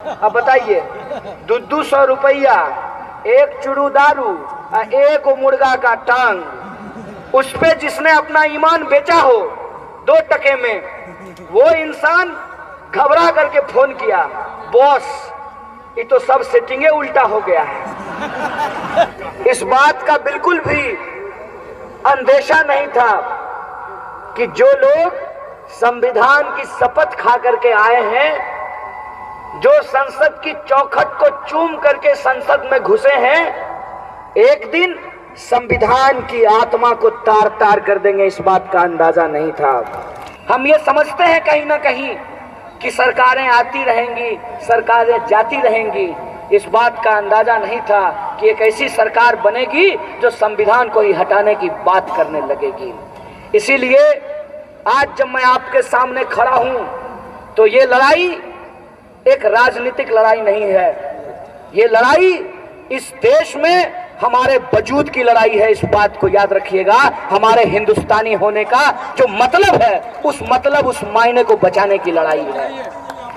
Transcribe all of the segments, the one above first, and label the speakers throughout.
Speaker 1: अब बताइए, 200 रुपया, एक चुरू दारू, एक मुर्गा का टांग, उस पे जिसने अपना ईमान बेचा हो 2 टके में, वो इंसान घबरा करके फोन किया, बॉस ये तो सब सेटिंगे उल्टा हो गया है। इस बात का बिल्कुल भी अंदेशा नहीं था कि जो लोग संविधान की शपथ खा करके आए हैं, जो संसद की चौखट को चूम करके संसद में घुसे हैं, एक दिन संविधान की आत्मा को तार तार कर देंगे, इस बात का अंदाजा नहीं था। हम ये समझते हैं कहीं ना कहीं कि सरकारें आती रहेंगी, सरकारें जाती रहेंगी, इस बात का अंदाजा नहीं था कि एक ऐसी सरकार बनेगी जो संविधान को ही हटाने की बात करने लगेगी। इसीलिए आज जब मैं आपके सामने खड़ा हूं तो ये लड़ाई एक राजनीतिक लड़ाई नहीं है, ये लड़ाई इस देश में हमारे वजूद की लड़ाई है। इस बात को याद रखिएगा, हमारे हिंदुस्तानी होने का जो मतलब है, उस मतलब, उस मायने को बचाने की लड़ाई है।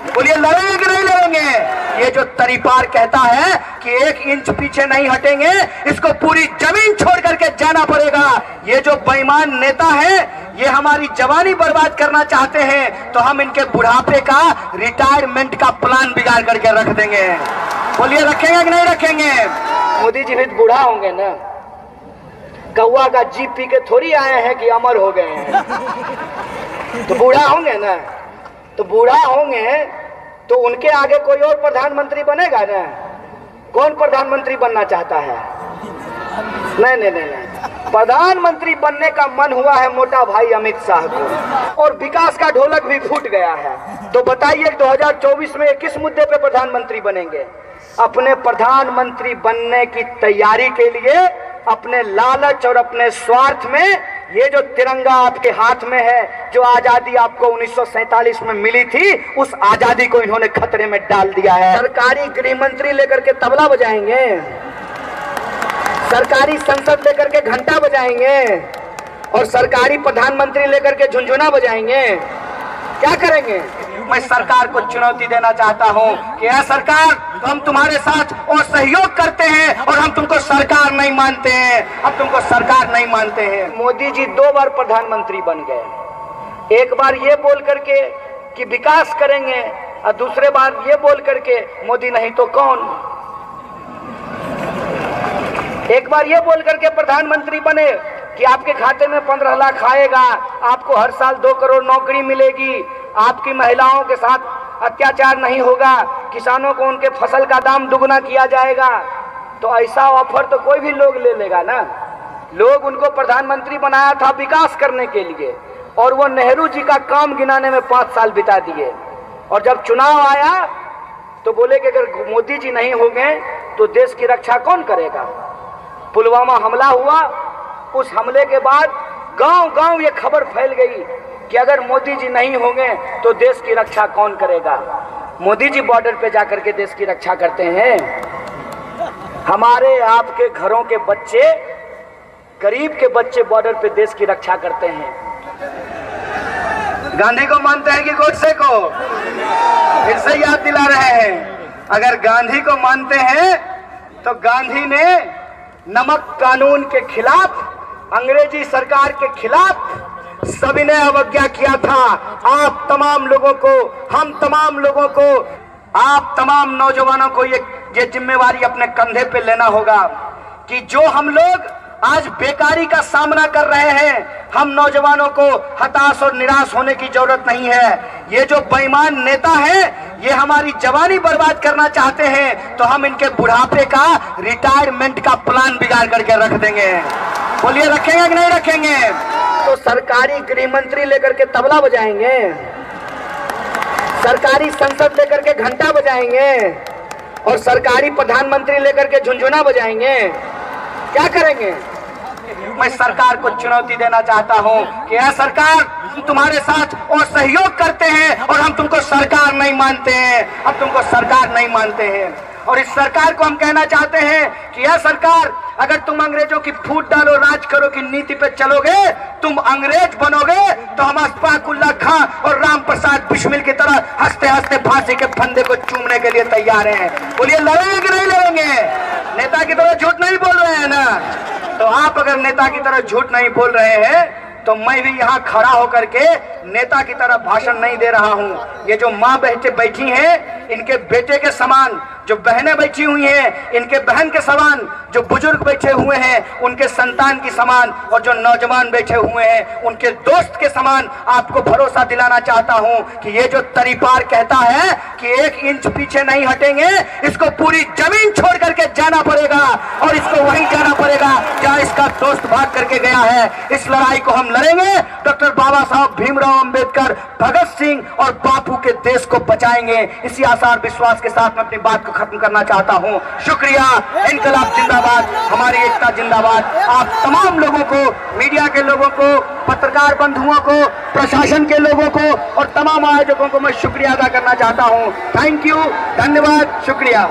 Speaker 1: बोलिए लड़ेंगे कि नहीं लड़ेंगे? ये जो तरीपार कहता है कि 1 इंच पीछे नहीं हटेंगे, इसको पूरी जमीन छोड़ करके जाना पड़ेगा। ये जो बेईमान नेता है, ये हमारी जवानी बर्बाद करना चाहते हैं, तो हम इनके बुढ़ापे का रिटायरमेंट का प्लान बिगाड़ करके रख देंगे। बोलिए रखेंगे कि नहीं रखेंगे? मोदी जी भी बूढ़ा होंगे ना, कौवा का जीप पी के थोड़ी आए हैं कि अमर हो गए हैं। तो बूढ़ा होंगे ना, तो बूढ़ा होंगे तो उनके आगे कोई और प्रधानमंत्री बनेगा ना? कौन प्रधानमंत्री बनना चाहता है? नहीं नहीं नहीं, प्रधानमंत्री बनने का मन हुआ है मोटा भाई अमित शाह को, और विकास का ढोलक भी फूट गया है। तो बताइए 2024 में किस मुद्दे पे प्रधानमंत्री बनेंगे? अपने प्रधानमंत्री बनने की तैयारी के लिए अपने लालच और अपने स्वार्थ में ये जो तिरंगा आपके हाथ में है, जो आजादी आपको 1947 में मिली थी, उस आजादी को इन्होंने खतरे में डाल दिया है। सरकारी गृह मंत्री लेकर के तबला बजाएंगे, सरकारी संसद लेकर के घंटा बजाएंगे, और सरकारी प्रधानमंत्री लेकर के झुनझुना बजाएंगे। क्या करेंगे? मैं सरकार को चुनौती देना चाहता हूं कि यह सरकार, तो हम तुम्हारे साथ और सहयोग करते हैं, और हम तुमको सरकार नहीं मानते हैं, हम तुमको सरकार नहीं मानते हैं। मोदी जी 2 बार प्रधानमंत्री बन गए, एक बार ये बोल करके कि विकास करेंगे, और दूसरे बार ये बोल करके मोदी नहीं तो कौन। एक बार ये बोल करके प्रधानमंत्री बने कि आपके खाते में 15 लाख आएगा, आपको हर साल 2 करोड़ नौकरी मिलेगी, आपकी महिलाओं के साथ अत्याचार नहीं होगा, किसानों को उनके फसल का दाम दुगना किया जाएगा। तो ऐसा ऑफर तो कोई भी लोग ले लेगा ना। लोग उनको प्रधानमंत्री बनाया था विकास करने के लिए, और वो नेहरू जी का काम गिनाने में 5 साल बिता दिए। और जब चुनाव आया तो बोले कि अगर मोदी जी नहीं होंगे तो देश की रक्षा कौन करेगा। पुलवामा हमला हुआ, उस हमले के बाद गांव गांव ये खबर फैल गई कि अगर मोदी जी नहीं होंगे तो देश की रक्षा कौन करेगा। मोदी जी बॉर्डर पे जाकर के देश की रक्षा करते हैं। हमारे आपके घरों के बच्चे, गरीब के बच्चे बॉर्डर पे देश की रक्षा करते हैं। गांधी को मानते हैं कि गोडसे को? फिर से याद दिला रहे हैं, अगर गांधी को मानते हैं तो गांधी ने नमक कानून के खिलाफ, अंग्रेजी सरकार के खिलाफ सविनय अवज्ञा किया था। आप तमाम लोगों को, हम तमाम लोगों को, आप तमाम नौजवानों को ये जिम्मेवारी अपने कंधे पे लेना होगा कि जो हम लोग आज बेकारी का सामना कर रहे हैं, हम नौजवानों को हताश और निराश होने की जरूरत नहीं है। ये जो बेईमान नेता है, ये हमारी जवानी बर्बाद करना चाहते हैं, तो हम इनके बुढ़ापे का रिटायरमेंट का प्लान बिगाड़ करके रख देंगे। बोलिए रखेंगे कि नहीं रखेंगे? तो सरकारी गृह मंत्री लेकर के तबला बजाएंगे, सरकारी संसद लेकर के घंटा बजाएंगे, और सरकारी प्रधानमंत्री लेकर के झुनझुना बजाएंगे। क्या करेंगे? मैं सरकार को चुनौती देना चाहता हूं कि यह सरकार, हम तुम्हारे साथ और सहयोग करते हैं, और हम तुमको सरकार नहीं मानते हैं, हम तुमको सरकार नहीं नहीं मानते हैं। और इस सरकार को हम कहना चाहते हैं कि यह सरकार, अगर तुम अंग्रेजों की फूट डालो, राज करो की नीति पे चलोगे, तुम अंग्रेज बनोगे, तो हम अशफाकुल्लाह खां और राम प्रसाद बिस्मिल की तरह हंसते हंसते फांसी के फंदे को चूमने के लिए तैयार हैं। बोलिए लड़ेंगे कि नहीं लड़ेंगे? नेता की तरह झूठ नहीं बोल रहे हैं ना? तो आप अगर नेता की तरह झूठ नहीं बोल रहे हैं तो मैं भी यहाँ खड़ा होकर के नेता की तरह भाषण नहीं दे रहा हूँ। ये जो माँ बहनें बैठी हैं, इनके बेटे के समान, जो बहनें बैठी हुई हैं इनके बहन के समान, जो बुजुर्ग बैठे हुए हैं उनके संतान की समान, और जो नौजवान बैठे हुए हैं उनके दोस्त के समान आपको भरोसा दिलाना चाहता हूं कि ये जो तरीपार कहता है कि 1 इंच पीछे नहीं हटेंगे, इसको पूरी जमीन छोड़ करके जाना पड़ेगा और इसको वहीं जाना पड़ेगा जहां इसका दोस्त भाग करके गया है। इस लड़ाई को हम लड़ेंगे। डॉक्टर बाबा साहब भीमराव अंबेडकर, भगत सिंह और बापू के देश को बचाएंगे। इसी आशा और विश्वास के साथ मैं अपनी बात को खत्म करना चाहता हूं। शुक्रिया। इनकलाब जिंदाबाद, हमारी एकता जिंदाबाद। आप तमाम लोगों को, मीडिया के लोगों को, पत्रकार बंधुओं को, प्रशासन के लोगों को और तमाम आयोजकों को मैं शुक्रिया अदा करना चाहता हूं। थैंक यू, धन्यवाद, शुक्रिया।